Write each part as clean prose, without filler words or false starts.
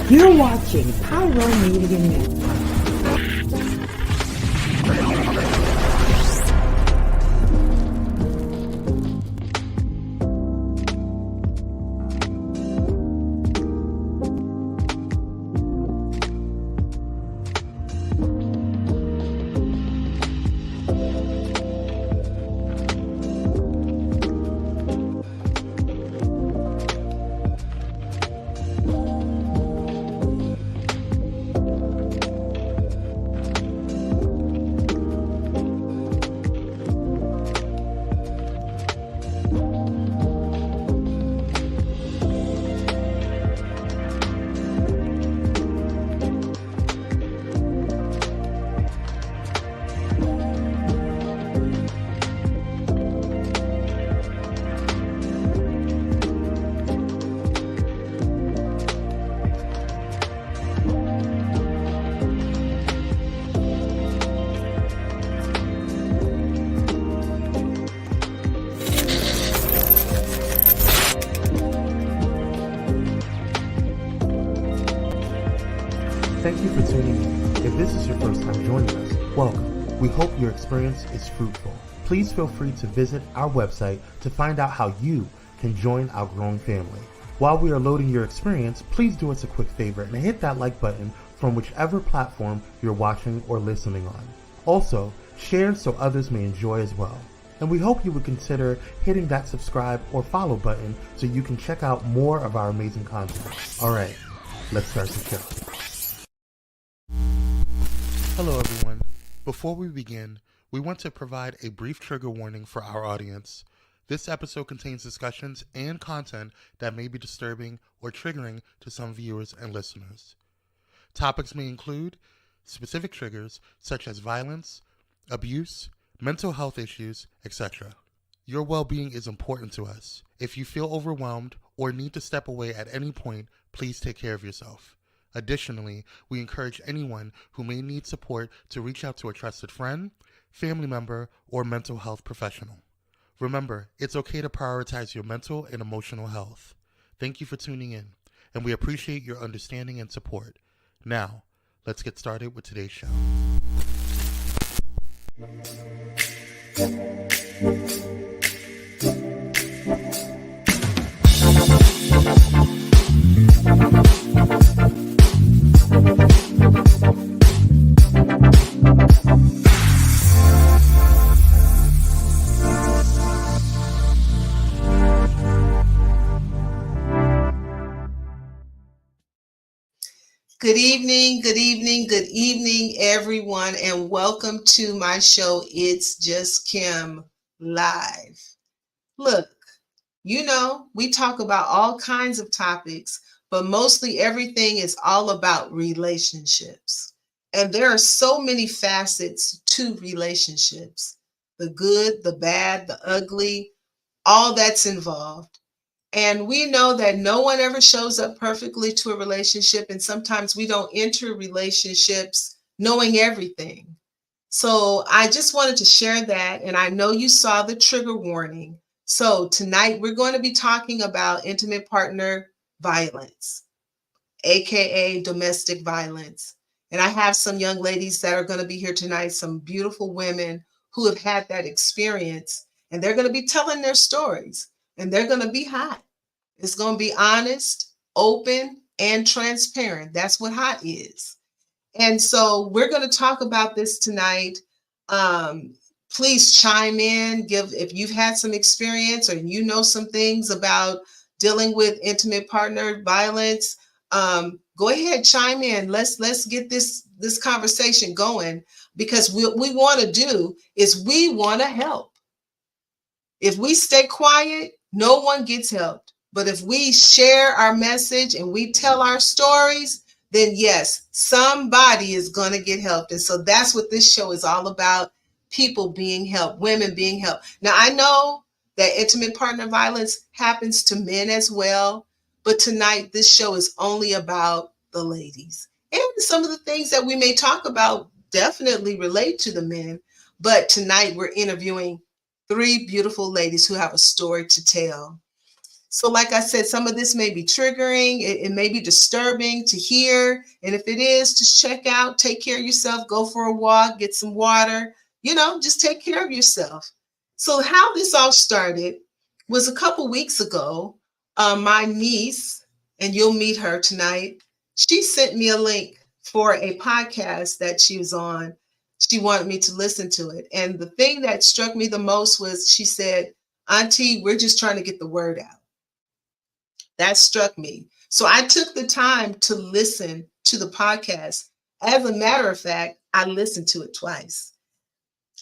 You're watching Pyro Media Network. Thank you for tuning in. If this is your first time joining us, welcome. We hope your experience is fruitful. Please feel free to visit our website to find out how you can join our growing family. While we are loading your experience, please do us a quick favor and hit that like button from whichever platform you're watching or listening on. Also, share so others may enjoy as well. And we hope you would consider hitting that subscribe or follow button so you can check out more of our amazing content. Alright, let's start the show. Hello everyone. Before we begin, we want to provide a brief trigger warning for our audience. This episode contains discussions and content that may be disturbing or triggering to some viewers and listeners. Topics may include specific triggers such as violence, abuse, mental health issues, etc. Your well-being is important to us. If you feel overwhelmed or need to step away at any point, please take care of yourself. Additionally, we encourage anyone who may need support to reach out to a trusted friend, family member, or mental health professional. Remember, it's okay to prioritize your mental and emotional health. Thank you for tuning in, and we appreciate your understanding and support. Now, let's get started with today's show. Good evening, everyone, and welcome to my show, It's Just Kim Live. Look, we talk about all kinds of topics, but mostly everything is all about relationships. And there are so many facets to relationships, the good, the bad, the ugly, all that's involved. And we know that no one ever shows up perfectly to a relationship. And sometimes we don't enter relationships knowing everything. So I just wanted to share that. And I know you saw the trigger warning. So tonight we're going to be talking about intimate partner violence, AKA domestic violence. And I have some young ladies that are going to be here tonight, some beautiful women who have had that experience. And they're going to be telling their stories. And they're going to be hot. It's going to be honest, open, and transparent. That's what hot is. And so we're going to talk about this tonight. Please chime in. If you've had some experience or you know some things about dealing with intimate partner violence, go ahead, chime in. Let's get this conversation going, because what we want to do is we want to help. If we stay quiet, no one gets helped. But if we share our message and we tell our stories, then yes, somebody is going to get helped. And so that's what this show is all about, people being helped, women being helped. Now, I know that intimate partner violence happens to men as well, but tonight this show is only about the ladies. And some of the things that we may talk about definitely relate to the men, but tonight we're interviewing three beautiful ladies who have a story to tell. So like I said, some of this may be triggering. It may be disturbing to hear. And if it is, just check out, take care of yourself, go for a walk, get some water, just take care of yourself. So how this all started was a couple weeks ago. My niece, and you'll meet her tonight, she sent me a link for a podcast that she was on. She wanted me to listen to it. And the thing that struck me the most was she said, Auntie, we're just trying to get the word out. That struck me. So I took the time to listen to the podcast. As a matter of fact, I listened to it twice.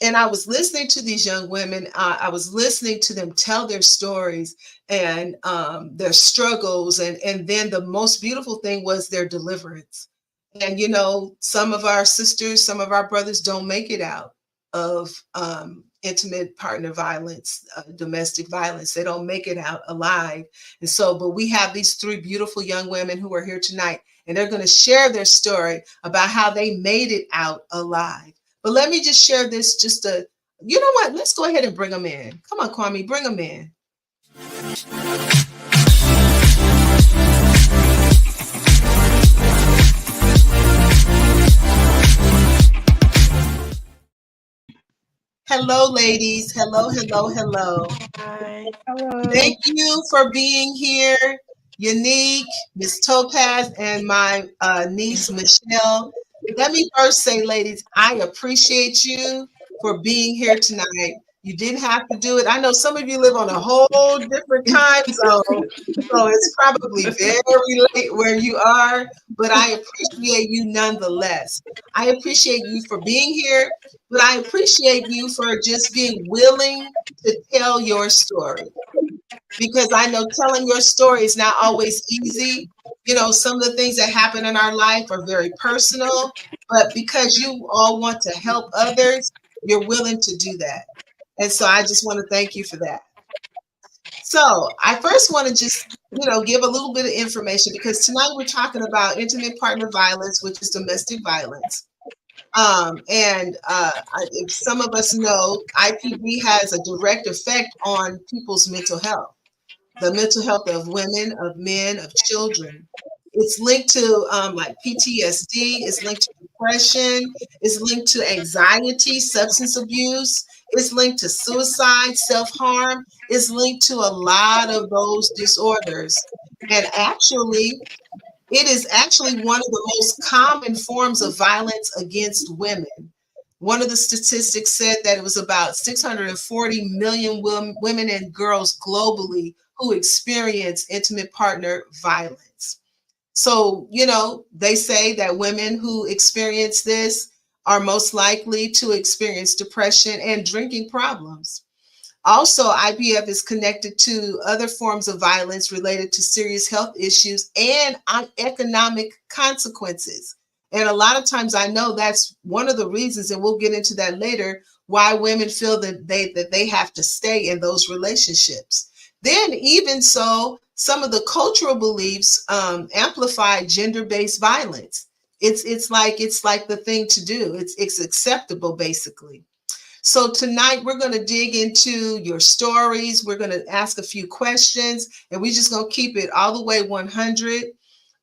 And I was listening to these young women. I was listening to them tell their stories and their struggles. And then the most beautiful thing was their deliverance. And, some of our sisters, some of our brothers don't make it out of intimate partner violence, domestic violence. They don't make it out alive. And so, but we have these three beautiful young women who are here tonight, and they're going to share their story about how they made it out alive. But let me just share this, you know what? Let's go ahead and bring them in. Come on, Kwame, bring them in. Hello, ladies. Hello, hello, hello. Hi. Hello. Thank you for being here, Yaneek, Miss Topaz, and my niece, Michelle. Let me first say, ladies, I appreciate you for being here tonight. You didn't have to do it. I know some of you live on a whole different time zone, so it's probably very late where you are, but I appreciate you nonetheless. I appreciate you for being here, but I appreciate you for just being willing to tell your story, because I know telling your story is not always easy. Some of the things that happen in our life are very personal, but because you all want to help others, you're willing to do that. And so I just want to thank you for that. So I first want to just, give a little bit of information, because tonight we're talking about intimate partner violence, which is domestic violence. If some of us know, IPV has a direct effect on people's mental health, the mental health of women, of men, of children. It's linked to like PTSD, it's linked to depression, it's linked to anxiety, substance abuse, it's linked to suicide, self-harm, it's linked to a lot of those disorders. And actually, it is actually one of the most common forms of violence against women. One of the statistics said that it was about 640 million women and girls globally who experience intimate partner violence. So, they say that women who experience this are most likely to experience depression and drinking problems. Also, IPF is connected to other forms of violence related to serious health issues and economic consequences. And a lot of times I know that's one of the reasons, and we'll get into that later, why women feel that they have to stay in those relationships. Then even so, some of the cultural beliefs amplify gender-based violence. It's like the thing to do. It's acceptable, basically. So tonight we're going to dig into your stories. We're going to ask a few questions, and we're just going to keep it all the way 100.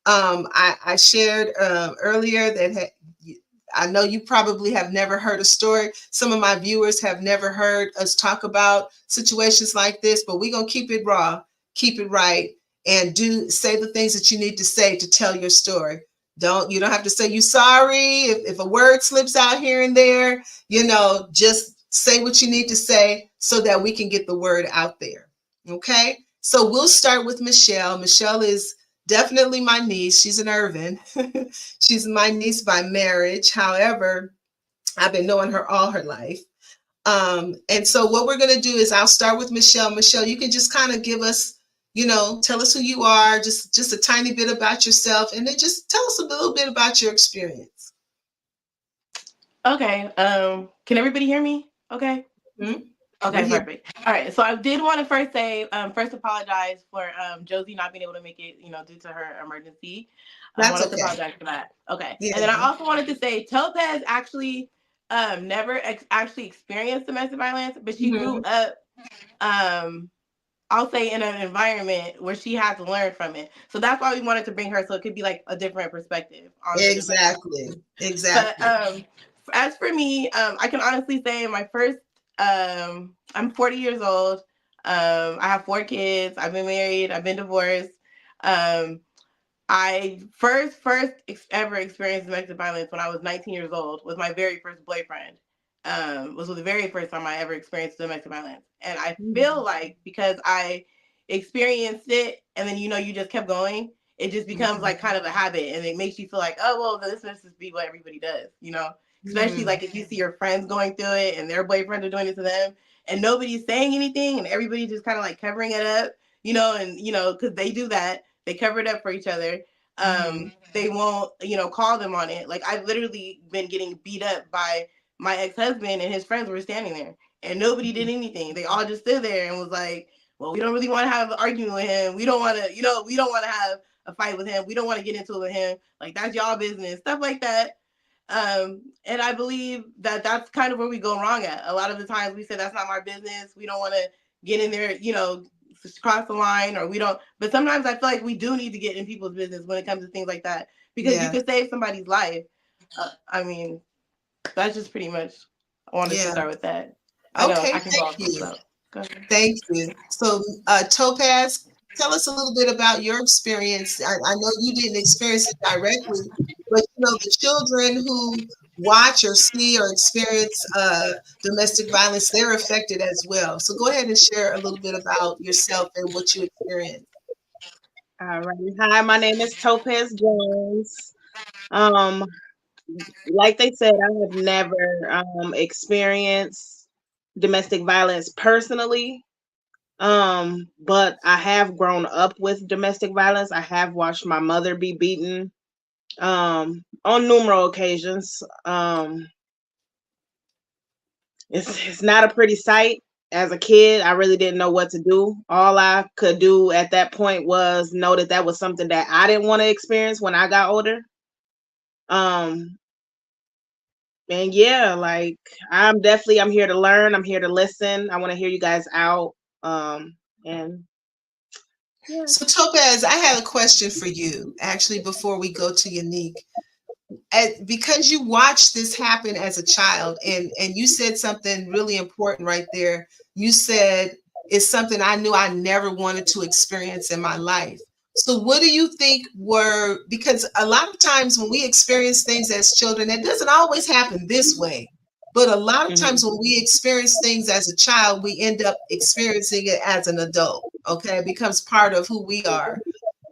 I shared earlier that I know you probably have never heard a story. Some of my viewers have never heard us talk about situations like this, but we're going to keep it raw, keep it right, and say the things that you need to say to tell your story. You don't have to say you sorry if a word slips out here and there. Just say what you need to say so that we can get the word out there. Okay, so we'll start with Michelle. Michelle is definitely my niece. She's an Ervin. She's my niece by marriage. However, I've been knowing her all her life. And so what we're going to do is I'll start with Michelle. Michelle, you can just kind of give us, tell us who you are, just a tiny bit about yourself, and then just tell us a little bit about your experience. Okay. Can everybody hear me? Okay. Mm-hmm. Okay, perfect. All right. So I did want to first apologize for Josy not being able to make it, due to her emergency. I want to apologize for that. Okay. Yeah. And then I also wanted to say Topaz actually never actually experienced domestic violence, but she grew up I'll say in an environment where she had to learn from it. So that's why we wanted to bring her, so it could be like a different perspective on exactly. But as for me, I can honestly say my first I'm 40 years old. I have 4 kids. I've been married, I've been divorced. I first ever experienced domestic violence when I was 19 years old with my very first boyfriend. Was the very first time I ever experienced domestic violence. And I feel like because I experienced it and then you just kept going, it just becomes like kind of a habit, and it makes you feel like, oh well, this must just be what everybody does, especially like if you see your friends going through it and their boyfriends are doing it to them and nobody's saying anything and everybody just kind of like covering it up, and because they do that, they cover it up for each other. They won't call them on it. Like, I've literally been getting beat up by my ex-husband, and his friends were standing there and nobody did anything. They all just stood there and was like, well, we don't really want to have an argument with him, we don't want to we don't want to have a fight with him, we don't want to get into it with him, like that's y'all business, stuff like that. And I believe that that's kind of where we go wrong at. A lot of the times we say that's not my business, we don't want to get in there, cross the line, or we don't. But sometimes I feel like we do need to get in people's business when it comes to things like that, because you could save somebody's life. I mean, that's just pretty much. I wanted to start with that. Okay, thank you. Thank you. So, Topaz, tell us a little bit about your experience. I know you didn't experience it directly, but the children who watch or see or experience domestic violence, they're affected as well. So go ahead and share a little bit about yourself and what you experienced. All right. Hi, my name is Topaz Jones. Like they said, I have never experienced domestic violence personally. But I have grown up with domestic violence. I have watched my mother be beaten on numerous occasions. It's not a pretty sight. As a kid, I really didn't know what to do. All I could do at that point was know that that was something that I didn't want to experience when I got older. And yeah, like I'm here to learn. I'm here to listen. I want to hear you guys out. And yeah. So Topaz, I had a question for you actually before we go to Yaneek. Because you watched this happen as a child, and you said something really important right there. You said it's something I knew I never wanted to experience in my life. So what do you think because a lot of times when we experience things as children, it doesn't always happen this way, but a lot of times when we experience things as a child, we end up experiencing it as an adult. Okay, it becomes part of who we are.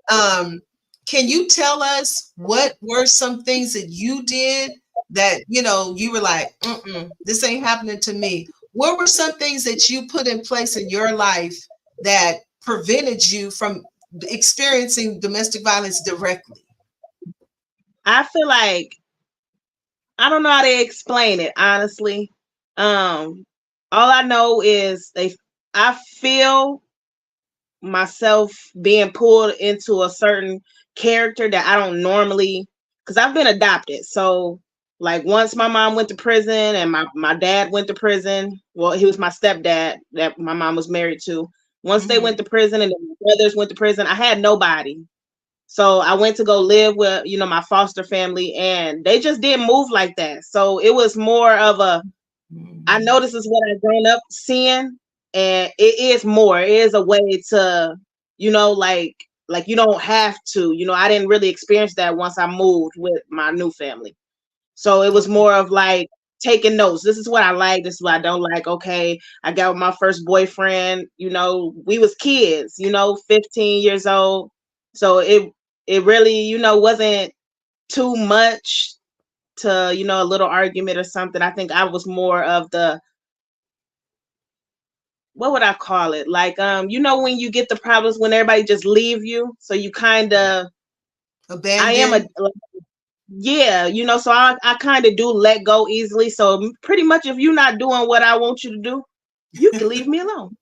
Can you tell us what were some things that you did that, you were like, this ain't happening to me? What were some things that you put in place in your life that prevented you from experiencing domestic violence directly? I feel like, I don't know how to explain it, honestly. All I know is I feel myself being pulled into a certain character that I don't normally, because I've been adopted. So like once my mom went to prison and my dad went to prison, well, he was my stepdad that my mom was married to. Once they went to prison and my brothers went to prison, I had nobody. So I went to go live with, my foster family, and they just didn't move like that. So it was more of I know this is what I've grown up seeing, and it is more. It is a way to, like you don't have to. I didn't really experience that once I moved with my new family. So it was more of like taking notes. This is what I like. This is what I don't like. Okay, I got with my first boyfriend. We was kids. 15 years old. So it really, wasn't too much to, a little argument or something. I think I was more of the, what would I call it? Like, when you get the problems when everybody just leave you, so you kind of abandoned. So I kind of do let go easily. So pretty much if you're not doing what I want you to do, you can leave me alone.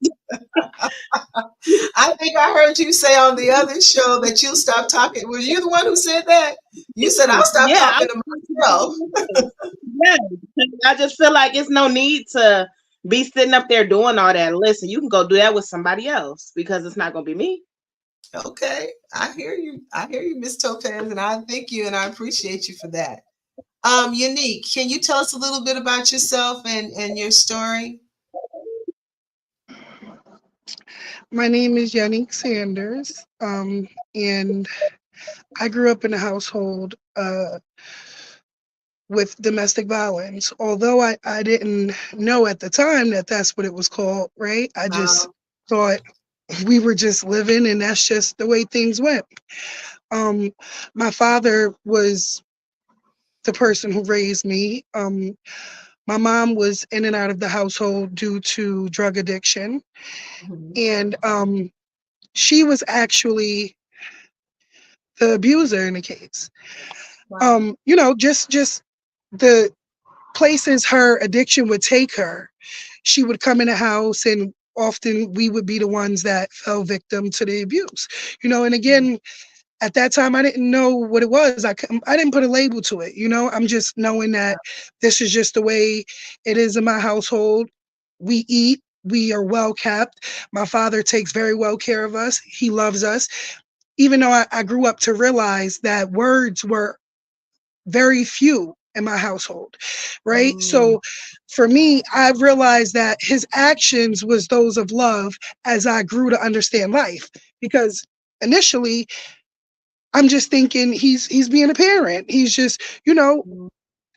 I think I heard you say on the other show that you'll stop talking. Were you the one who said that? You said I'll stop talking to myself. Yeah, I just feel like it's no need to be sitting up there doing all that. Listen, you can go do that with somebody else because it's not gonna be me. Okay, I hear you. I hear you, Miss Topaz, and I thank you and I appreciate you for that. Yaneek, can you tell us a little bit about yourself and your story? My name is Yaneek Sanders, and I grew up in a household with domestic violence. Although I didn't know at the time that that's what it was called, right? I just thought we were just living and that's just the way things went. My father was the person who raised me. My mom was in and out of the household due to drug addiction. And she was actually the abuser in the case. Wow. Just the places her addiction would take her. She would come in the house and often we would be the ones that fell victim to the abuse. And again, at that time I didn't know what it was. I didn't put a label to it. I'm just knowing that this is just the way it is in my household. We eat, we are well kept. My father takes very well care of us. He loves us. Even though I grew up to realize that words were very few in my household, right? So for me, I realized that his actions was those of love as I grew to understand life. Because initially, I'm just thinking he's being a parent. He's just,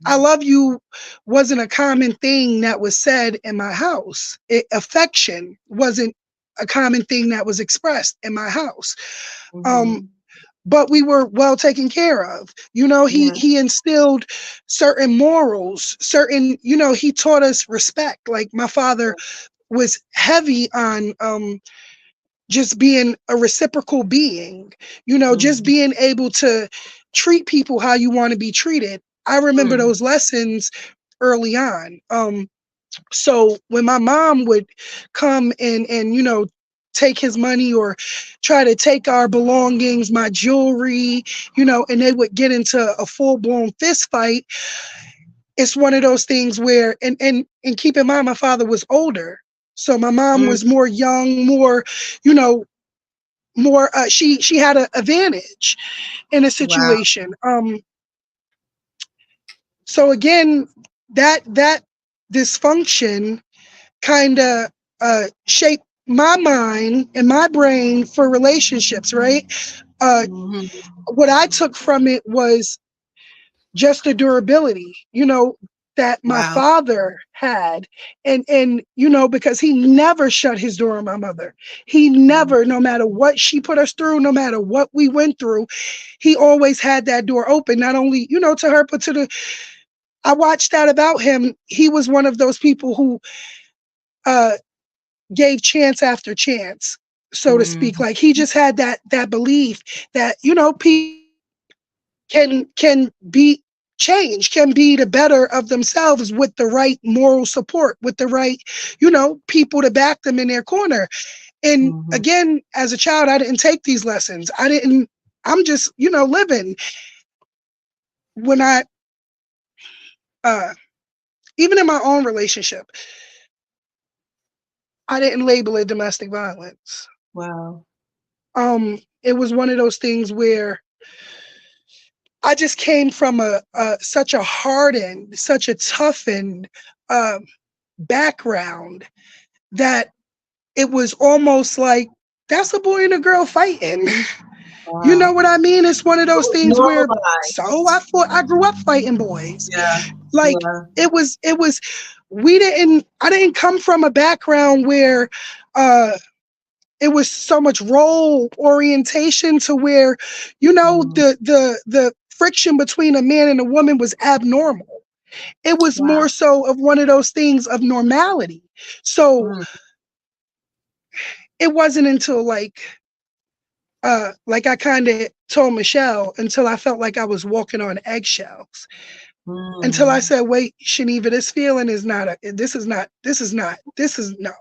I love you wasn't a common thing that was said in my house. Affection wasn't a common thing that was expressed in my house. But we were well taken care of. He instilled certain morals, he taught us respect. Like my father was heavy on just being a reciprocal being, just being able to treat people how you want to be treated. I remember those lessons early on. So when my mom would come and take his money or try to take our belongings, my jewelry, and they would get into a full-blown fist fight, it's one of those things where, and keep in mind, my father was older. So my mom was more young, more, more, she had an advantage in a situation. So again, that dysfunction kind of shaped my mind and my brain for relationships, right? What I took from it was just the durability, that my father had. And because he never shut his door on my mother. He never, no matter what she put us through, no matter what we went through, he always had that door open, not only, to her, but I watched that about him. He was one of those people who gave chance after chance, so to speak. Like he just had that belief that, people can be changed, can be the better of themselves with the right moral support, with the right, people to back them in their corner. And again, as a child, I didn't take these lessons. I'm just, living. When I, even in my own relationship, I didn't label it domestic violence. Wow. It was one of those things where I just came from such a hardened, such a toughened background that it was almost like that's a boy and a girl fighting. Wow. You know what I mean? It's one of those things where I grew up fighting boys. Yeah. It was I didn't come from a background where it was so much role orientation to where, the friction between a man and a woman was abnormal. It was more so of one of those things of normality. So it wasn't until like I kind of told Michelle, until I felt like I was walking on eggshells. Until I said, wait, Shaniva, this feeling is not, this is no.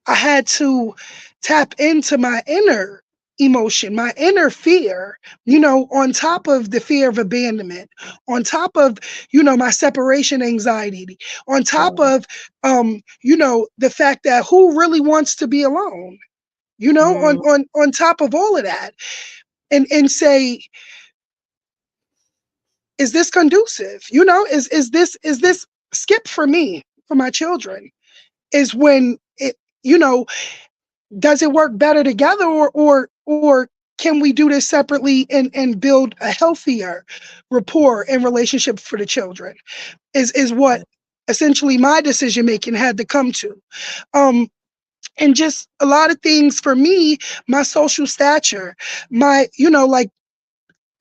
I had to tap into my inner emotion, my inner fear, on top of the fear of abandonment, on top of, my separation anxiety, on top of, the fact that who really wants to be alone, on top of all of that, and say, is this conducive? Is this skip for me, for my children? Is when it, does it work better together, or can we do this separately and build a healthier rapport and relationship for the children? Is what essentially my decision making had to come to. And just a lot of things for me, my social stature, my, like,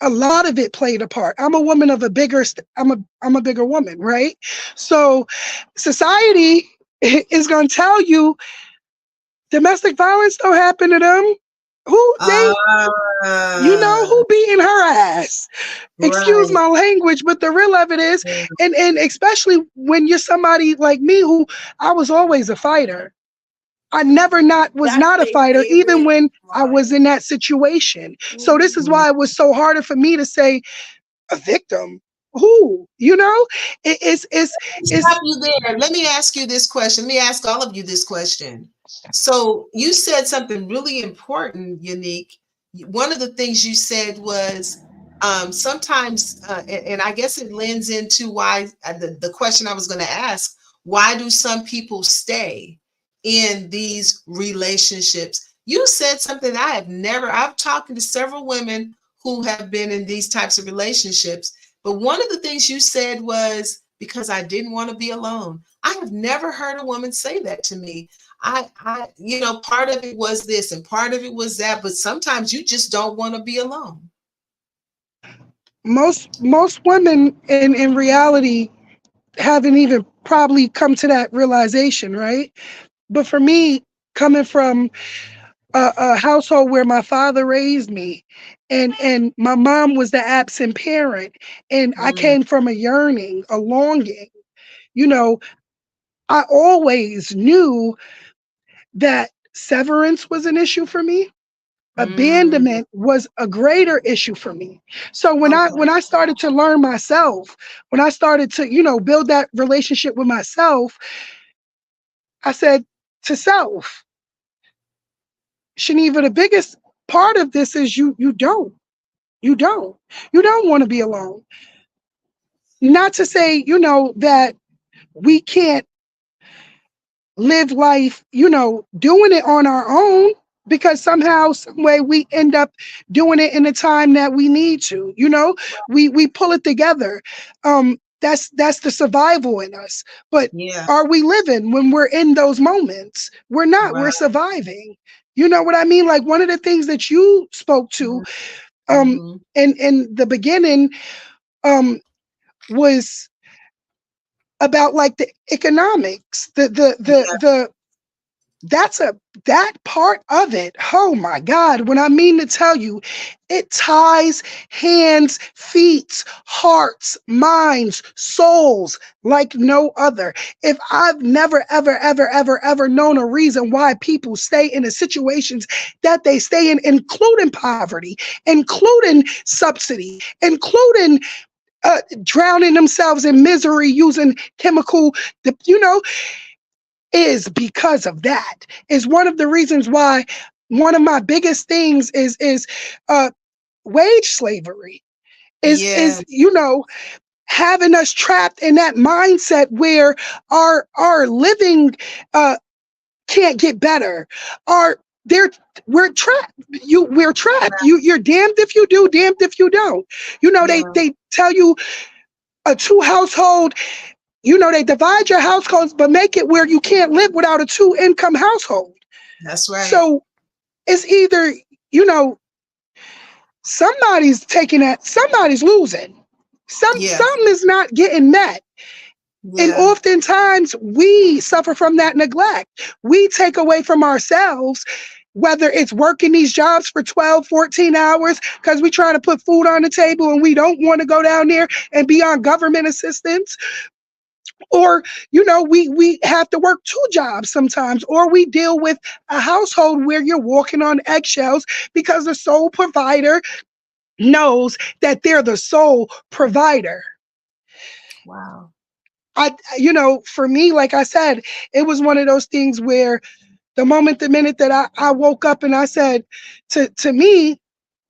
a lot of it played a part. I'm a woman of I'm a bigger woman, right? So society is going to tell you domestic violence don't happen to them. Who beating her ass? Excuse my language, but the real of it is, and especially when you're somebody like me, who I was always a fighter. I never was not a fighter, even when I was in that situation. So this is why it was so harder for me to say a victim. Who? It's stop you there. Let me ask you this question. Let me ask all of you this question. So you said something really important, Yaneek. One of the things you said was sometimes, and I guess it lends into why the question I was going to ask, why do some people stay in these relationships? You said something I've talked to several women who have been in these types of relationships, but one of the things you said was, because I didn't want to be alone. I have never heard a woman say that to me. I part of it was this and part of it was that, but sometimes you just don't want to be alone. Most women in reality haven't even probably come to that realization, right? But for me, coming from a household where my father raised me, and my mom was the absent parent, and I came from a yearning, a longing, I always knew that severance was an issue for me. Abandonment was a greater issue for me. So when I started to learn myself, when I started to, build that relationship with myself, I said to self, Shaniva, the biggest part of this is you don't want to be alone. Not to say, that we can't live life, doing it on our own, because somehow, some way we end up doing it in the time that we need to, we pull it together. That's the survival in us. But are we living when we're in those moments? We're not, we're surviving. You know what I mean? Like one of the things that you spoke to in the beginning was about like the economics, that part of it. Oh my God, when I mean to tell you, it ties hands, feet, hearts, minds, souls like no other. If I've never, ever known a reason why people stay in the situations that they stay in, including poverty, including subsidy, including drowning themselves in misery using chemical, is because of that. Is one of the reasons why one of my biggest things is wage slavery. Is having us trapped in that mindset where our living can't get better. We're trapped. We're trapped. You're damned if you do, damned if you don't. They tell you a two household, they divide your households, but make it where you can't live without a 2-income household. That's right. So it's either, somebody's taking that, somebody's losing. Something is not getting met. Yeah. And oftentimes we suffer from that neglect. We take away from ourselves, whether it's working these jobs for 12, 14 hours because we're trying to put food on the table and we don't want to go down there and be on government assistance. Or, we have to work 2 jobs sometimes, or we deal with a household where you're walking on eggshells because the sole provider knows that they're the sole provider. Wow. For me, like I said, it was one of those things where the minute that I woke up and I said, to me,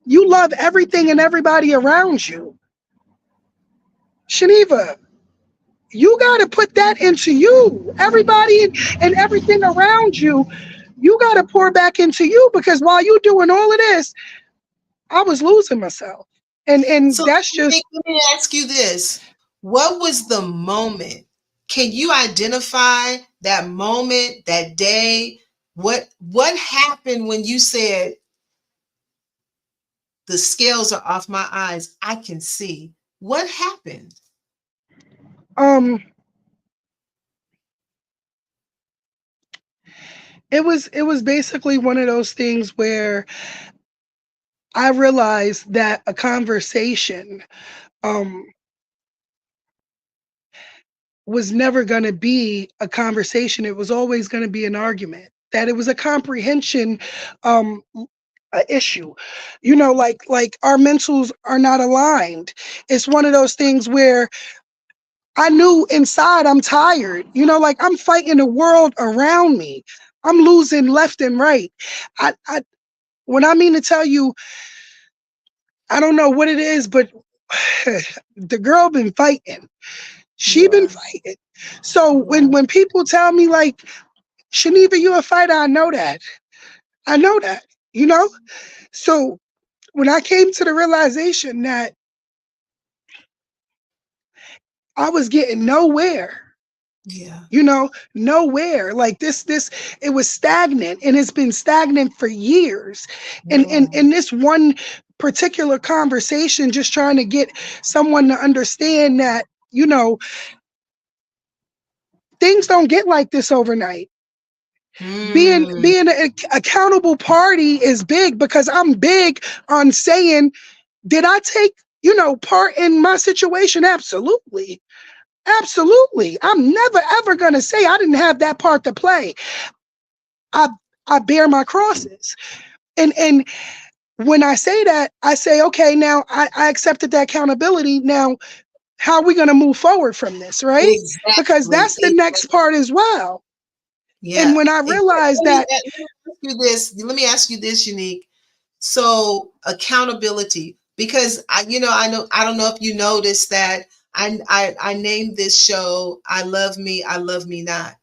you love everything and everybody around you. Shaniva, you got to put that into you. Everybody and everything around you, you got to pour back into you, because while you doing all of this, I was losing myself. And So that's just. let me ask you this. What was the moment? Can you identify that moment, that day? What happened when you said, the scales are off my eyes, I can see? What happened? It was basically one of those things where I realized that a conversation was never going to be a conversation. It was always going to be an argument. That it was a comprehension issue. Like our mentals are not aligned. It's one of those things where I knew inside I'm tired. Like I'm fighting the world around me. I'm losing left and right. I when I mean to tell you, I don't know what it is, but the girl been fighting. She been fighting. So when people tell me like, Shaniva, you a fighter, I know that. So when I came to the realization that I was getting nowhere, nowhere, like this, it was stagnant, and it's been stagnant for years. And in this one particular conversation, just trying to get someone to understand that, things don't get like this overnight. Being an accountable party is big, because I'm big on saying, did I take, part in my situation? Absolutely. I'm never, ever going to say I didn't have that part to play. I bear my crosses. And when I say that, I say, okay, now I accepted that accountability. Now, how are we going to move forward from this, right? Exactly. Because that's the next part as well. Yeah. And when I realized that. Let me ask you this, Yaneek. So accountability, because I don't know if you noticed that I named this show I Love Me Not,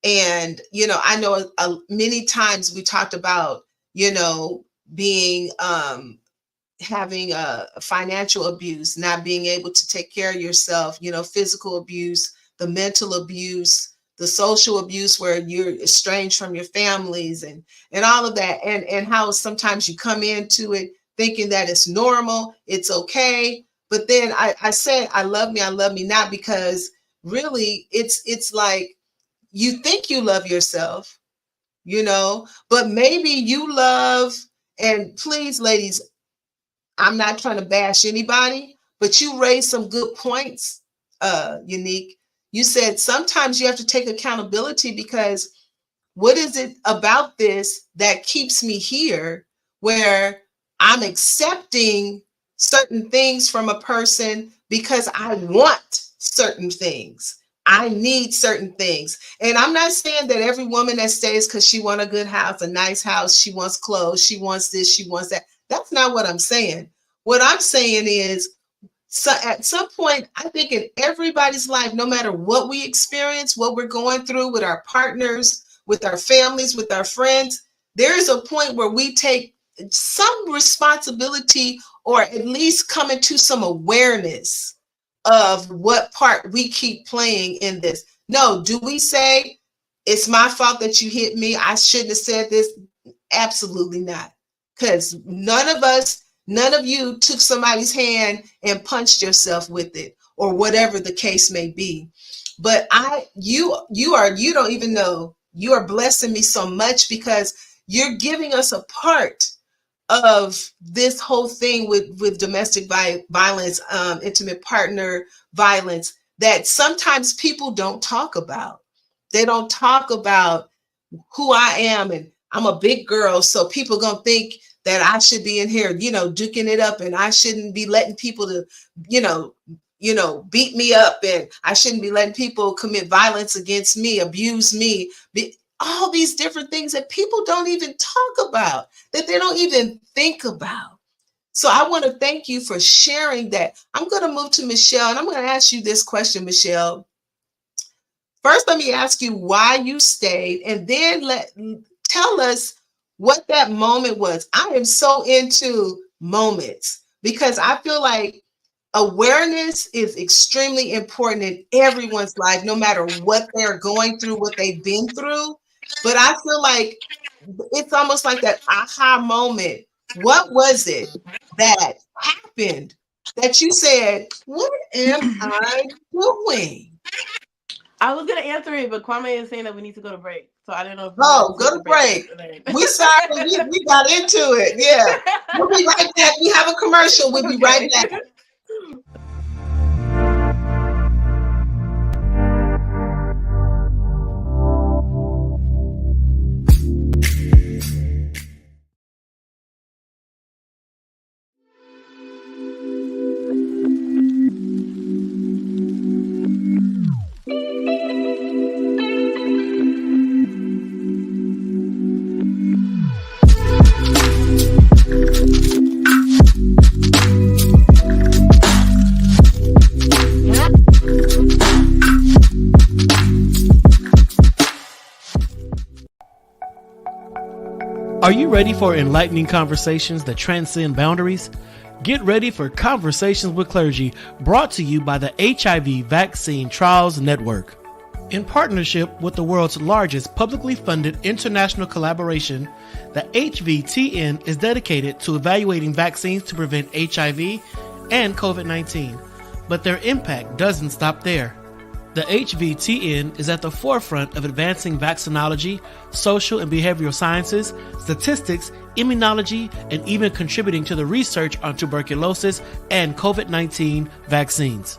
and I know many times we talked about being having a financial abuse, not being able to take care of yourself, physical abuse, the mental abuse, the social abuse where you're estranged from your families, and all of that, and how sometimes you come into it thinking that it's normal, it's okay. But then I said I love me not, because really it's like you think you love yourself, but maybe you love, and please, ladies, I'm not trying to bash anybody, but you raised some good points, Yaneek. You said sometimes you have to take accountability, because what is it about this that keeps me here, where I'm accepting certain things from a person because I want certain things. I need certain things. And I'm not saying that every woman that stays because she wants a good house, a nice house, she wants clothes, she wants this, she wants that. That's not what I'm saying. What I'm saying is, so at some point, I think in everybody's life, no matter what we experience, what we're going through with our partners, with our families, with our friends, there is a point where we take some responsibility, or at least come into some awareness of what part we keep playing in this. No, do we say, it's my fault that you hit me, I shouldn't have said this? Absolutely not. Because none of you took somebody's hand and punched yourself with it, or whatever the case may be. But you don't even know, you are blessing me so much, because you're giving us a part of this whole thing with domestic violence, intimate partner violence, that sometimes people don't talk about. They don't talk about who I am, and I'm a big girl, so people gonna think that I should be in here, duking it up, and I shouldn't be letting people to, beat me up, and I shouldn't be letting people commit violence against me, abuse me, all these different things that people don't even talk about, that they don't even think about. So I want to thank you for sharing that. I'm going to move to Michelle, and I'm going to ask you this question, Michelle. First, let me ask you why you stayed, and then tell us what that moment was. I am so into moments because I feel like awareness is extremely important in everyone's life, no matter what they're going through, what they've been through. But I feel like it's almost like that aha moment. What was it that happened that you said, what am I doing? I was going to answer it, but Kwame is saying that we need to go to break. So I don't know. Go to break. We started, we got into it. Yeah. We'll be right back. We have a commercial. We'll be right back. Are you ready for enlightening conversations that transcend boundaries? Get ready for Conversations with Clergy, brought to you by the HIV Vaccine Trials Network. In partnership with the world's largest publicly funded international collaboration, the HVTN is dedicated to evaluating vaccines to prevent HIV and COVID-19. But their impact doesn't stop there. The HVTN is at the forefront of advancing vaccinology, social and behavioral sciences, statistics, immunology, and even contributing to the research on tuberculosis and COVID-19 vaccines.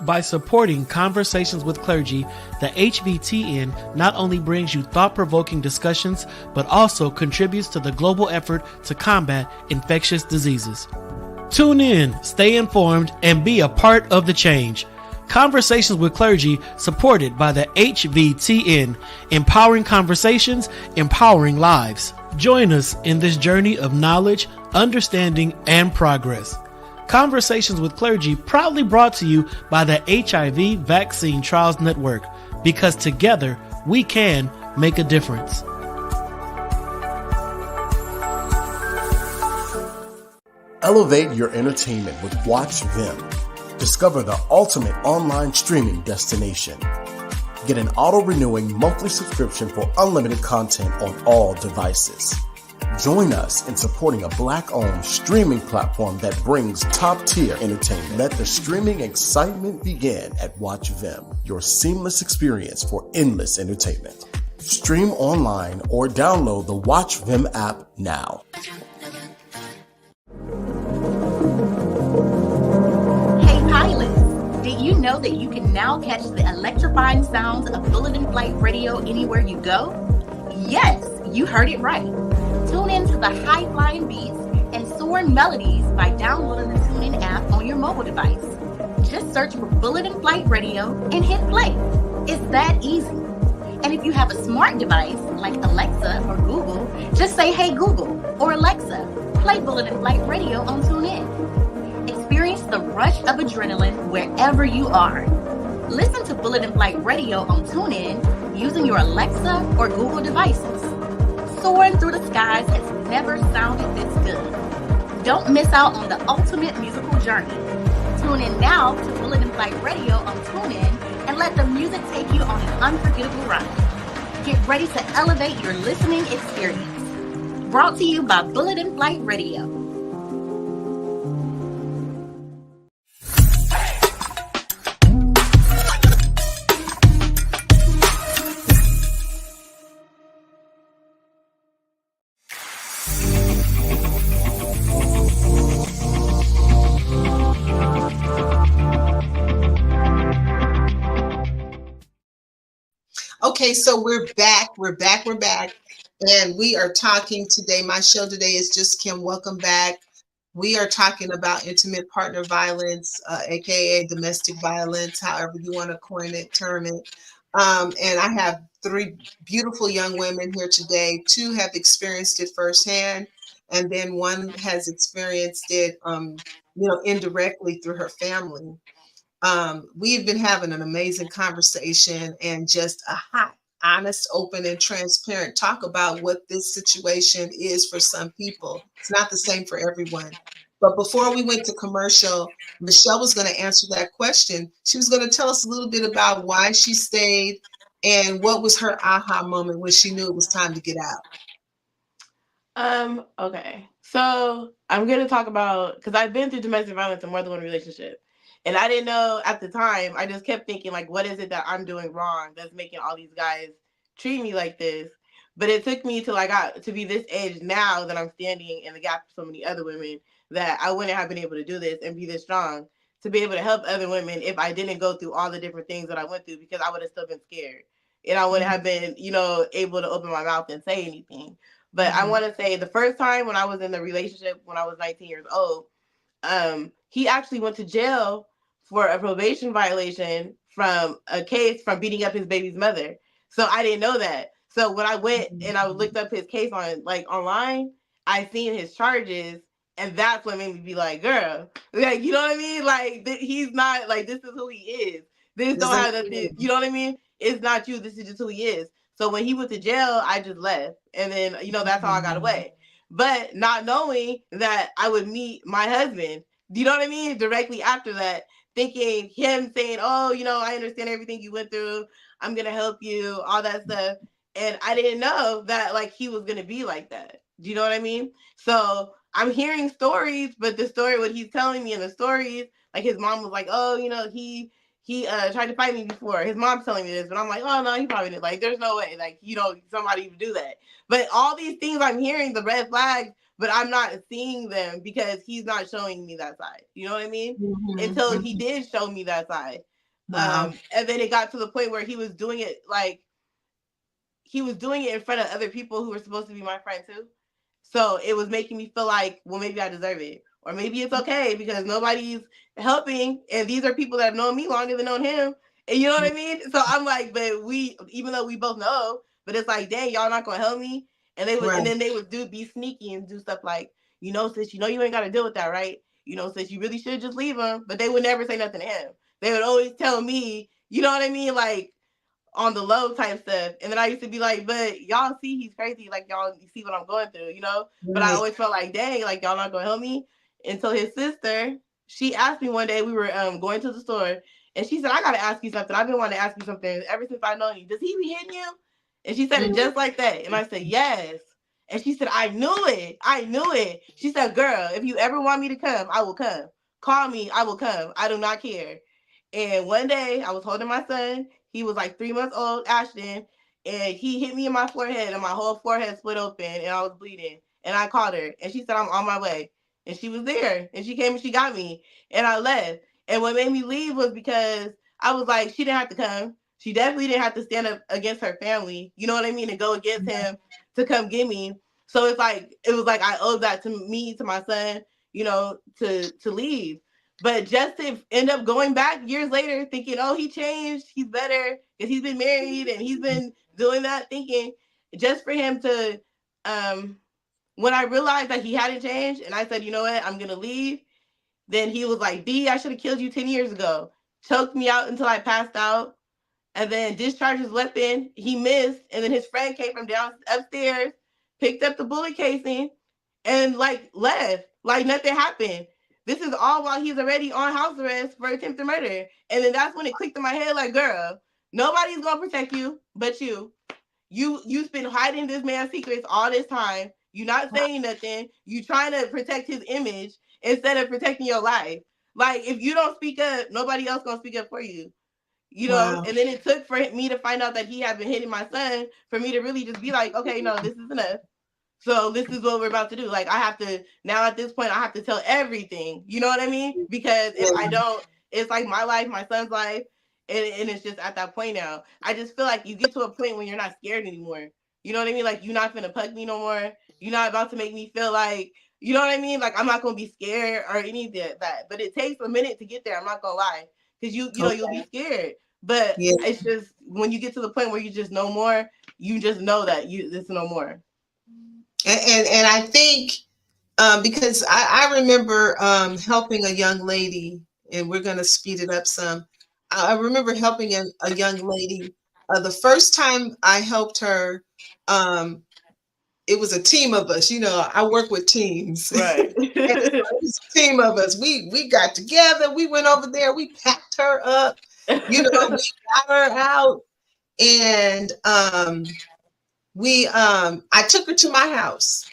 By supporting Conversations with Clergy, the HVTN not only brings you thought-provoking discussions, but also contributes to the global effort to combat infectious diseases. Tune in, stay informed, and be a part of the change. Conversations with Clergy, supported by the HVTN, empowering conversations, empowering lives. Join us in this journey of knowledge, understanding, and progress. Conversations with Clergy, proudly brought to you by the HIV Vaccine Trials Network, because together we can make a difference. Elevate your entertainment with Watch Vim. Discover the ultimate online streaming destination. Get an auto-renewing monthly subscription for unlimited content on all devices. Join us in supporting a Black-owned streaming platform that brings top-tier entertainment. Let the streaming excitement begin at Watch Vim, your seamless experience for endless entertainment. Stream online or download the Watch Vim app now. Did you know that you can now catch the electrifying sounds of Bulletin Flight Radio anywhere you go? Yes, you heard it right. Tune in to the high-flying beats and soaring melodies by downloading the TuneIn app on your mobile device. Just search for Bulletin Flight Radio and hit play. It's that easy. And if you have a smart device like Alexa or Google, just say, "Hey Google," or "Alexa, play Bulletin Flight Radio on TuneIn." Experience the rush of adrenaline wherever you are. Listen to Bulletin Flight Radio on TuneIn using your Alexa or Google devices. Soaring through the skies has never sounded this good. Don't miss out on the ultimate musical journey. Tune in now to Bulletin Flight Radio on TuneIn and let the music take you on an unforgettable ride. Get ready to elevate your listening experience. Brought to you by Bulletin Flight Radio. Okay, so we're back. And we are talking today. My show today is Just Kim. Welcome back. We are talking about intimate partner violence, aka domestic violence, however you want to coin it, term it. And I have 3 beautiful young women here today. 2 have experienced it firsthand, and then 1 has experienced it, indirectly through her family. We've been having an amazing conversation and just a hot, honest, open, and transparent talk about what this situation is for some people. It's not the same for everyone. But before we went to commercial, Michelle was going to answer that question. She was going to tell us a little bit about why she stayed and what was her aha moment when she knew it was time to get out. Okay. So I'm going to talk about, because I've been through domestic violence in more than one relationship. And I didn't know at the time, I just kept thinking, like, what is it that I'm doing wrong that's making all these guys treat me like this? But it took me till I got to be this age now that I'm standing in the gap for so many other women that I wouldn't have been able to do this and be this strong to be able to help other women if I didn't go through all the different things that I went through, because I would have still been scared. And I wouldn't have been, able to open my mouth and say anything. But I want to say the first time when I was in the relationship when I was 19 years old, he actually went to jail for a probation violation from a case from beating up his baby's mother. So I didn't know that. So when I went and I looked up his case online, I seen his charges, and that's what made me be like, girl, like, you know what I mean? Like, he's not, like, this is who he is. This don't have nothing, you know what I mean? It's not you. This is just who he is. So when he went to jail, I just left. And then, that's how I got away. But not knowing that I would meet my husband, do you know what I mean? Directly after that, thinking him saying, oh, I understand everything you went through. I'm going to help you, all that stuff. And I didn't know that, like, he was going to be like that. Do you know what I mean? So I'm hearing stories, but the story, what he's telling me in the stories, like, his mom was like, oh, he tried to fight me before. His mom's telling me this, but I'm like, oh no, he probably didn't. Like, there's no way, like, somebody would do that. But all these things I'm hearing, the red flags, but I'm not seeing them because he's not showing me that side. You know what I mean? Until he did show me that side. Wow. And then it got to the point where he was doing it in front of other people who were supposed to be my friend too. So it was making me feel like, well, maybe I deserve it. Or maybe it's okay because nobody's helping. And these are people that have known me longer than known him. And you know what I mean? So I'm like, but even though we both know, but it's like, dang, y'all not going to help me. And and then they would be sneaky and do stuff like, sis, you ain't got to deal with that, right? Sis, you really should just leave him. But they would never say nothing to him. They would always tell me, you know what I mean? Like, on the low type stuff. And then I used to be like, but y'all see he's crazy. Like, y'all see what I'm going through, Right. But I always felt like, dang, like, y'all not going to help me. Until his sister, she asked me one day, we were going to the store, and she said, I got to ask you something. I've been wanting to ask you something ever since I know you. Does he be hitting you? And she said it just like that. And I said, yes. And she said, I knew it. She said, girl, if you ever want me to come, I will come. Call me, I will come. I do not care. And one day I was holding my son. He was like 3 months old, Ashton, and he hit me in my forehead, and my whole forehead split open, and I was bleeding. And I called her, and she said, I'm on my way. And she was there, and she came and she got me, and I left. And what made me leave was because I was like, she didn't have to come. She definitely didn't have to stand up against her family, you know what I mean, and go against him to come get me. So it was like I owed that to me, to my son, to leave. But just to end up going back years later thinking, oh, he changed, he's better because he's been married and he's been doing that, thinking just for him to, when I realized that he hadn't changed and I said, you know what, I'm going to leave, then he was like, D, I should have killed you 10 years ago. Choked me out until I passed out, and then discharged his weapon. He missed, and then his friend came from upstairs, picked up the bullet casing, and left. Like nothing happened. This is all while he's already on house arrest for attempted murder. And then that's when it clicked in my head, like, girl, nobody's going to protect you but you. You've been hiding this man's secrets all this time. You're not saying nothing. You trying to protect his image instead of protecting your life. Like, if you don't speak up, nobody else going to speak up for you. Wow. And then it took for me to find out that he had been hitting my son for me to really just be like, okay, no, this is enough. So this is what we're about to do. Like, I have to, now at this point, I have to tell everything. You know what I mean? Because if I don't, it's like my life, my son's life. and it's just at that point now. I just feel like you get to a point when you're not scared anymore. You know what I mean? Like, you're not gonna pug me no more. You're not about to make me feel like, you know what I mean? Like, I'm not gonna be scared or any of that. But it takes a minute to get there. I'm not gonna lie, because you know you'll be scared. But it's just when you get to the point where you just know more, you just know that it's no more. And I think because I remember helping a young lady, and we're going to speed it up some. I remember helping a young lady. The first time I helped her, it was a team of us. I work with teams. Right. And it was a team of us. We got together. We went over there. We packed her up. We got her out. And I took her to my house.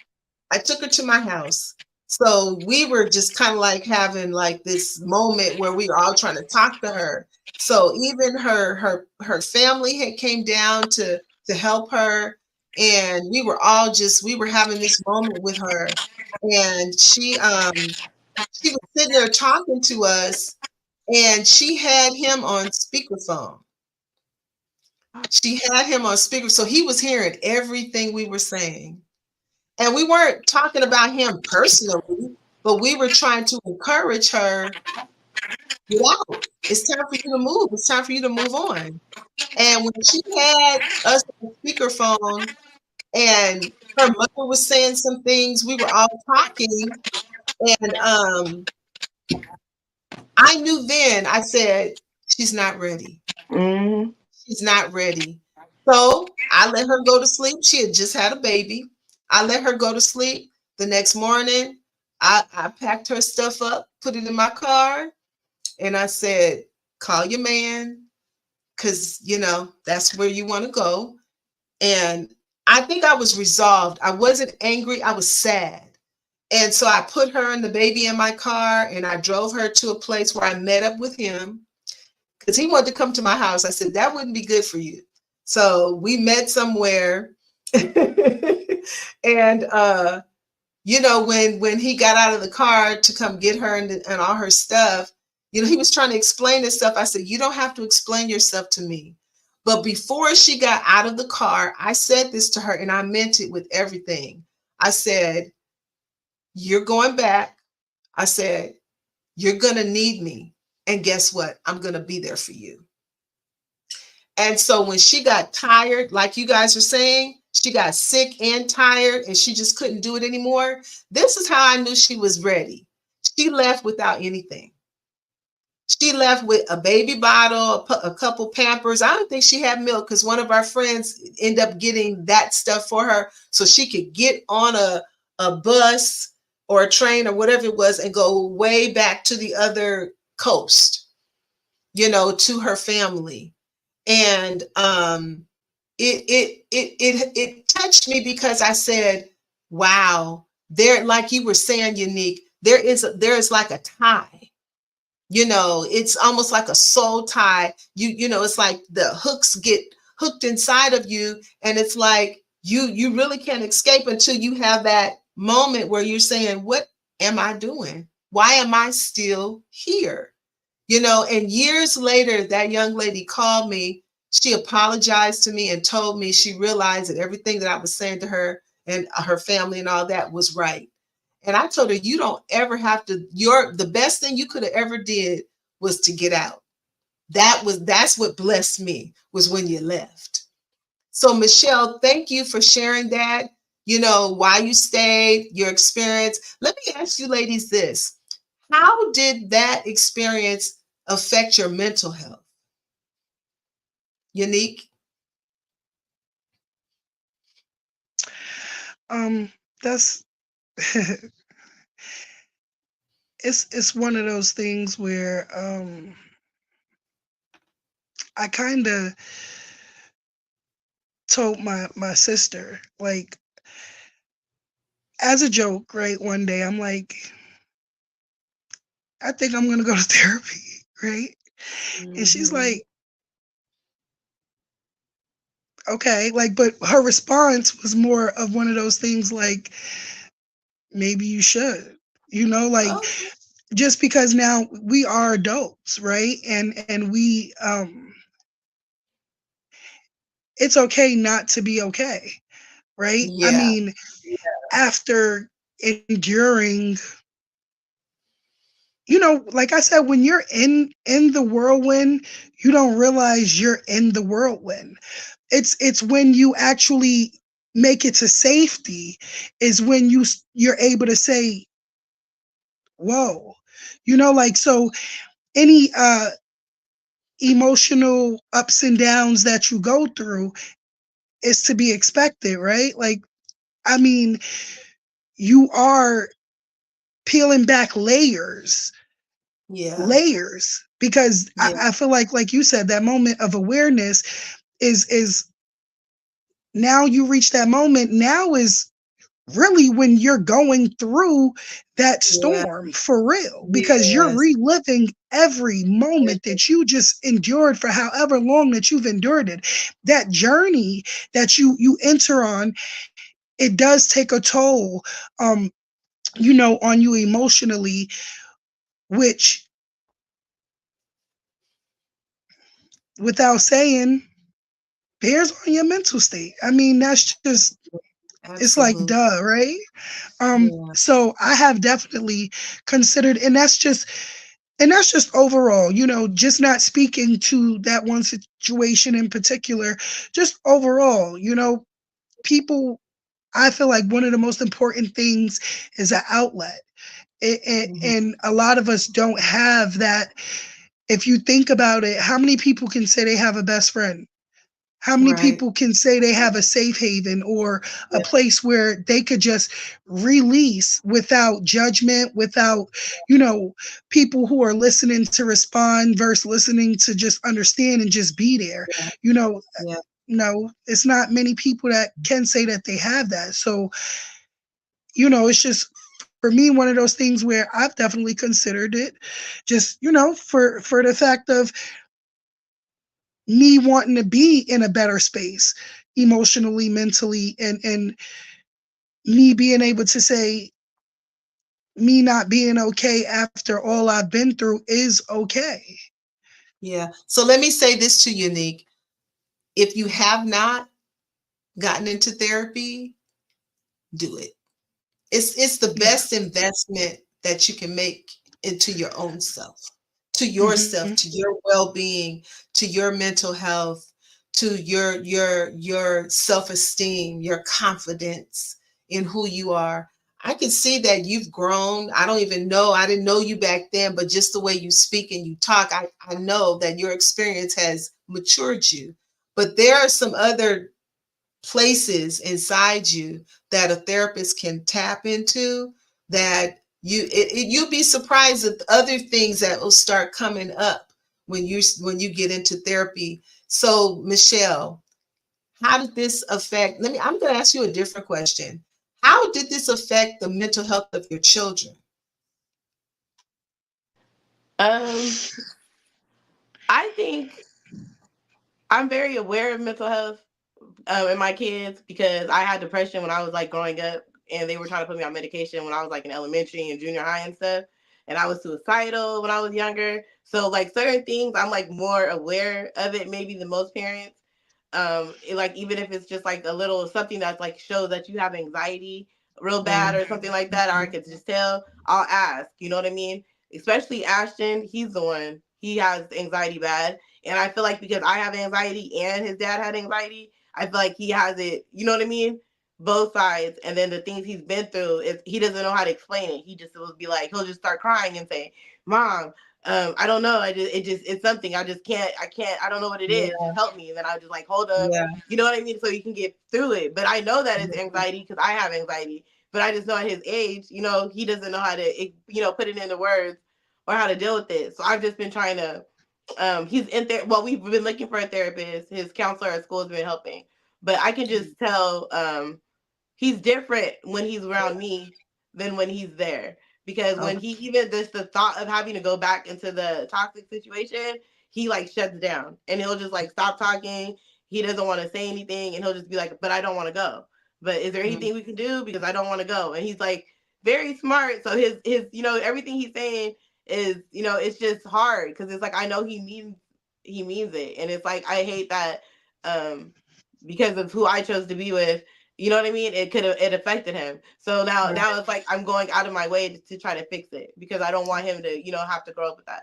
So we were just kind of like having like this moment where we were all trying to talk to her. So even her family had came down to help her, and we were having this moment with her, and she was sitting there talking to us, and she had him on speakerphone. So he was hearing everything we were saying. And we weren't talking about him personally, but we were trying to encourage her. Get out. It's time for you to move. It's time for you to move on. And when she had us on speakerphone and her mother was saying some things, we were all talking. And I knew then, I said, she's not ready. Mm-hmm. She's not ready. So I let her go to sleep. She had just had a baby. I let her go to sleep. The next morning, I packed her stuff up, put it in my car, and I said, call your man, because, that's where you want to go. And I think I was resolved. I wasn't angry. I was sad. And so I put her and the baby in my car, and I drove her to a place where I met up with him, because he wanted to come to my house. I said, that wouldn't be good for you. So we met somewhere. And when he got out of the car to come get her and all her stuff, he was trying to explain this stuff. I said, you don't have to explain yourself to me. But before she got out of the car, I said this to her, and I meant it with everything. I said, you're going back. I said, you're going to need me. And guess what? I'm going to be there for you. And so when she got tired, like you guys are saying, she got sick and tired, and she just couldn't do it anymore. This is how I knew she was ready. She left without anything. She left with a baby bottle, a couple Pampers. I don't think she had milk, because one of our friends ended up getting that stuff for her so she could get on a bus or a train or whatever it was and go way back to the other coast, to her family. And it touched me, because I said, wow, there, like you were saying, Yaneek, there is like a tie. It's almost like a soul tie. It's like the hooks get hooked inside of you, and it's like you really can't escape until you have that moment where you're saying, what am I doing? Why am I still here? And years later, that young lady called me. She apologized to me and told me she realized that everything that I was saying to her and her family and all that was right. And I told her, you don't ever have to, the best thing you could have ever did was to get out. That's what blessed me, was when you left. So Michelle, thank you for sharing that, why you stayed, your experience. Let me ask you ladies this. How did that experience affect your mental health? Yaneek? That's it's one of those things where I kind of told my sister, like, as a joke, right? One day I'm like, I think I'm gonna go to therapy, right? Mm-hmm. And she's like, okay, like, but her response was more of one of those things like, maybe you should, like, just because now we are adults, right? And we it's okay not to be okay, right? I Yeah. mean, after enduring, like I said, when you're in the whirlwind, you don't realize you're in the whirlwind. It's when you actually make it to safety is when you're able to say, whoa, like, so any emotional ups and downs that you go through is to be expected, right? Like, I mean, you are peeling back Yeah. layers, because Yeah. I feel like you said, that moment of awareness is now you reach that moment. Now is really when you're going through that Yeah. storm for real, because you're Yes. reliving every moment that you just endured for however long that you've endured it. That journey that you enter on, it does take a toll, on you emotionally, which, without saying, bears on your mental state. I mean, that's just, it's like, Absolutely. duh, right? Yeah. So I have definitely considered, and that's just overall, just not speaking to that one situation in particular, just overall, people, I feel like one of the most important things is an outlet. Mhm. And a lot of us don't have that. If you think about it, how many people can say they have a best friend? How many Right. people can say they have a safe haven or a Yeah. place where they could just release without judgment, without, you know, people who are listening to respond versus listening to just understand and just be there? You know, Yeah. no, it's not many people that can say that they have that. So, it's just, for me, one of those things where I've definitely considered it, just, for the fact of me wanting to be in a better space emotionally, mentally, and me being able to say, me not being okay after all I've been through is okay. Yeah. So let me say this to you, Yaneek. If you have not gotten into therapy, do it. It's the Yeah. best investment that you can make into your own self, Hmm. to your well-being, to your mental health, to your self-esteem, your confidence in who you are. I can see that you've grown. I don't even know, I didn't know you back then, but just the way you speak and you talk, I know that your experience has matured you. But there are some other places inside you that a therapist can tap into, that you'll be surprised at other things that will start coming up when you get into therapy. So Michelle, how did this affect, I'm going to ask you a different question. How did this affect the mental health of your children? Um, I think I'm very aware of mental health in my kids because I had depression when I was like growing up, and they were trying to put me on medication when I was like in elementary and junior high and stuff. And I was suicidal when I was younger. So like certain things, I'm like more aware of it maybe than most parents. Like even if it's just like a little something that's like shows that you have anxiety real bad Mm, or something like that, or I could just tell, I'll ask. You know what I mean? Especially Ashton, he's the one. He has anxiety bad, and I feel like because I have anxiety and his dad had anxiety, I feel like he has it. You know what I mean? Both sides, and then the things he's been through, is he doesn't know how to explain it. He just will be like, he'll just start crying and say, "Mom, I don't know. It's something. I don't know what it is. yeah, Just help me." And then I just like, hold up. yeah, You know what I mean? So you can get through it. But I know that it's anxiety because I have anxiety. But I just know at his age, he doesn't know how to, put it into words or how to deal with it. So I've just been trying to, he's in there. Well, we've been looking for a therapist. His counselor at school has been helping. But I can just tell, he's different when he's around me than when he's there. Because when okay, he even just the thought of having to go back into the toxic situation, he like shuts down and he'll just like stop talking. He doesn't want to say anything and he'll just be like, "But I don't want to go. But is there mm, anything we can do? Because I don't want to go." And he's like, very smart. So his everything he's saying is, it's just hard because it's like I know he means it, and it's like I hate that because of who I chose to be with. You know what I mean? It affected him. So now it's like I'm going out of my way to try to fix it because I don't want him to, have to grow up with that.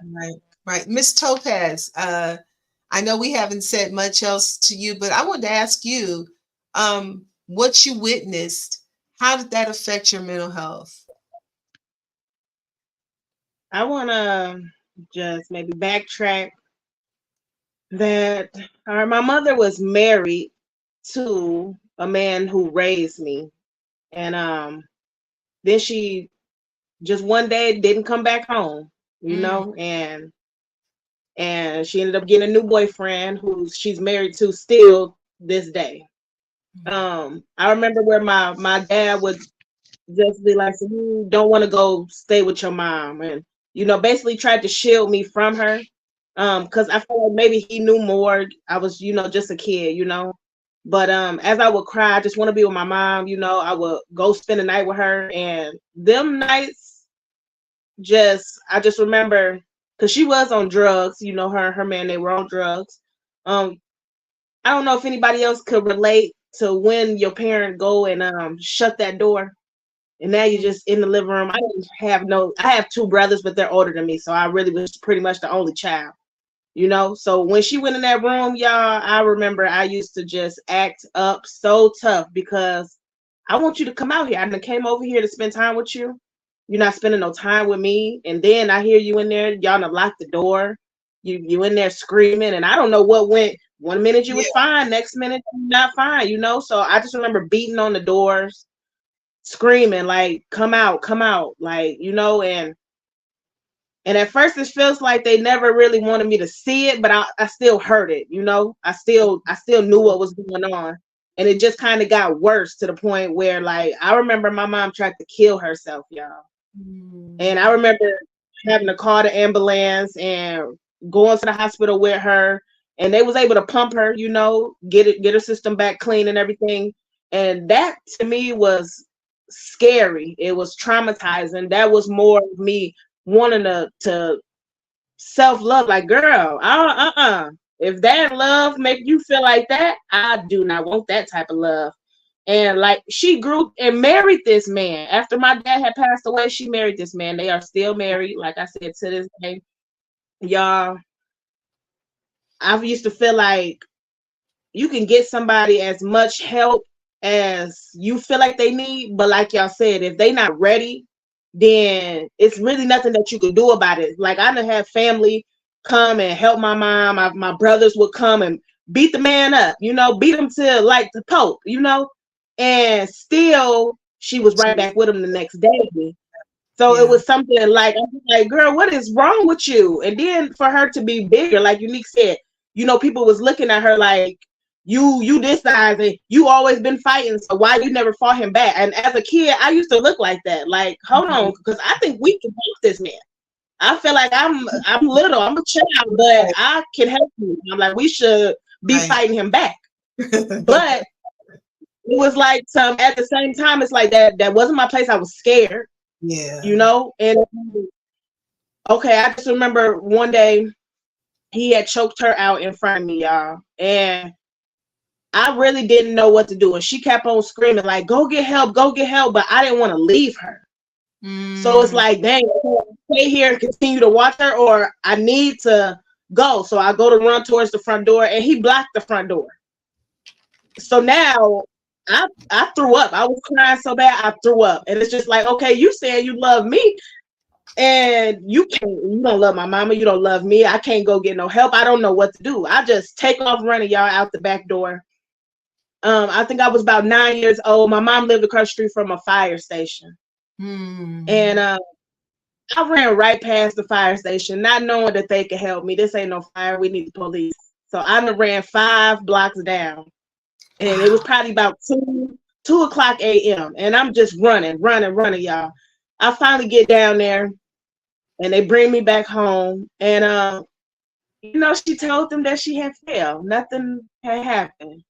Right. Miss Topaz, I know we haven't said much else to you, but I wanted to ask you, what you witnessed, how did that affect your mental health? I want to just maybe backtrack that my mother was married to a man who raised me. And then she just one day didn't come back home, and she ended up getting a new boyfriend who she's married to still this day. I remember where my dad would just be like, so you don't want to go stay with your mom, and basically tried to shield me from her, because I felt like maybe he knew more. I was just a kid, but as I would cry, I just want to be with my mom, I would go spend the night with her, and them nights I just remember, because she was on drugs, her and her man, they were on drugs. I don't know if anybody else could relate to when your parent go and shut that door, and now you're just in the living room. I have two brothers, but they're older than me, so I really was pretty much the only child, So when she went in that room, y'all, I remember I used to just act up so tough because I want you to come out here. I came over here to spend time with you. You're not spending no time with me. And then I hear you in there, y'all done locked the door. You in there screaming, and I don't know what went. One minute you was fine, next minute you're not fine, So I just remember beating on the doors, screaming like, come out, like, and at first it feels like they never really wanted me to see it, but I still heard it, I still knew what was going on. And it just kind of got worse to the point where, like, I remember my mom tried to kill herself, y'all. And I remember having to call the ambulance and going to the hospital with her, and they was able to pump her, get her system back clean and everything. And that to me was scary. It was traumatizing. That was more of me wanting to self-love, like, girl, if that love make you feel like that, I do not want that type of love. And like, she grew and married this man after my dad had passed away. She married this man. They are still married, like I said, to this day. Y'all, I used to feel like you can get somebody as much help as you feel like they need, but like y'all said, if they not ready, then it's really nothing that you can do about it. Like, I done had family come and help my mom. My brothers would come and beat the man up, beat him to like the Pope, and still she was right back with him the next day. So it was something like, I was like, girl, what is wrong with you? And then for her to be bigger, like Yaneek said, people was looking at her like, you this size and you always been fighting, so why you never fought him back? And as a kid, I used to look like that, like, hold on, because I think we can help this man. I feel like I'm little, I'm a child, but I can help you. I'm like, we should be fighting him back. But it was like at the same time, it's like that wasn't my place. I was scared. Yeah. And okay, I just remember one day he had choked her out in front of me, y'all. And I really didn't know what to do. And she kept on screaming, like, go get help. But I didn't want to leave her. So it's like, dang, stay here and continue to watch her, or I need to go. So I go to run towards the front door, and he blocked the front door. So now I threw up. I was crying so bad, I threw up. And it's just like, okay, you saying you love me, and you don't love my mama, you don't love me. I can't go get no help. I don't know what to do. I just take off running, y'all, out the back door. I think I was about 9 years old. My mom lived across the street from a fire station. And I ran right past the fire station, not knowing that they could help me. This ain't no fire. We need the police. So I ran 5 blocks down. And it was probably about 2 o'clock a.m. And I'm just running, y'all. I finally get down there, and they bring me back home. And, she told them that she had failed. Nothing had happened.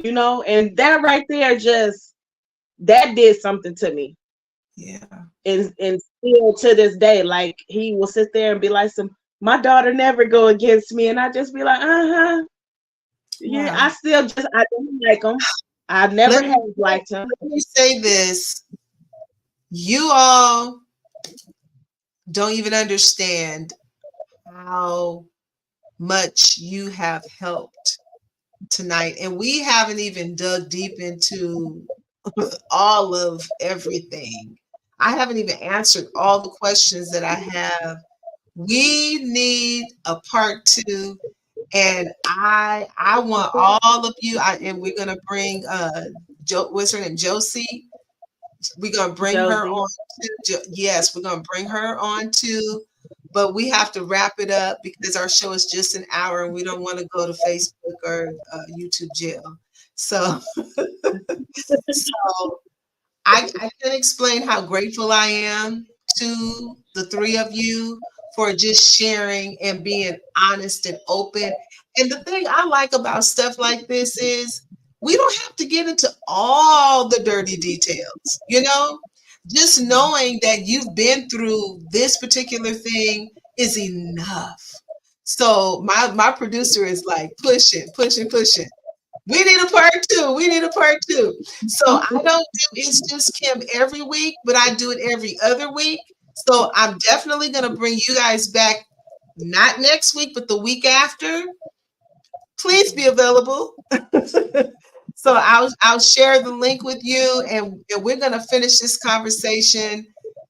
And that right there that did something to me. Yeah. And still to this day, like he will sit there and be like, my daughter never go against me. And I just be like, yeah, Wow. I don't like him. I never have liked him. Let me say this. You all don't even understand how much you have helped tonight. And we haven't even dug deep into all of everything. I haven't even answered all the questions that I have. We need a part 2. And I want all of you, and we're gonna bring what's her name, Josy. We're gonna bring her on too. Yes, we're gonna bring her on too. But we have to wrap it up because our show is just an hour, and we don't want to go to Facebook or YouTube jail. So, I can explain how grateful I am to the 3 of you for just sharing and being honest and open. And the thing I like about stuff like this is we don't have to get into all the dirty details, just knowing that you've been through this particular thing is enough. So my producer is like pushing. We need a part 2. So I don't do It's Just Kim every week, but I do it every other week. So I'm definitely going to bring you guys back, not next week, but the week after. Please be available. So I'll share the link with you, and we're going to finish this conversation.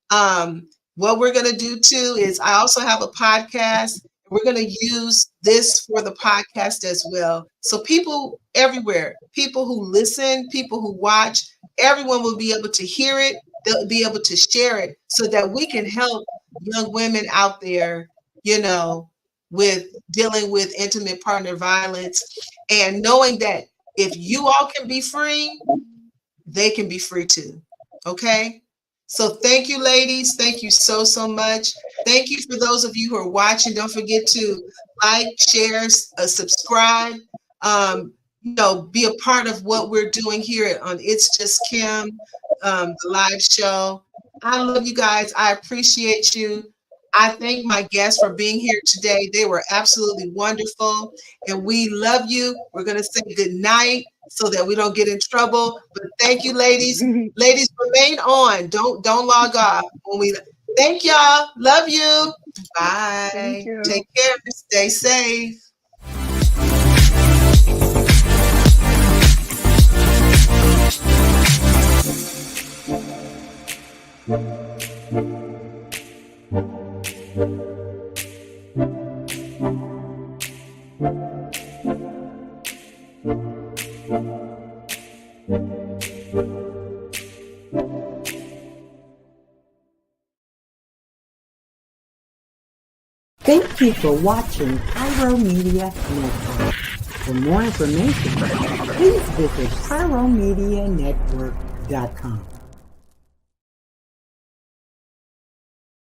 What we're going to do too is I also have a podcast. We're going to use this for the podcast as well. So people everywhere, people who listen, people who watch, everyone will be able to hear it. They'll be able to share it so that we can help young women out there, with dealing with intimate partner violence, and knowing that if you all can be free, they can be free too. Okay? So thank you, ladies. Thank you so much. Thank you for those of you who are watching. Don't forget to like, share, subscribe. Be a part of what we're doing here on It's Just Kim, the live show. I love you guys. I appreciate you. I thank my guests for being here today. They were absolutely wonderful, and we love you. We're going to say good night so that we don't get in trouble. But thank you, ladies. Ladies, remain on. Don't log off. Thank y'all. Love you. Bye. You. Take care. Stay safe. Thank you for watching Pyro Media Network. For more information, please visit pyromedianetwork.com.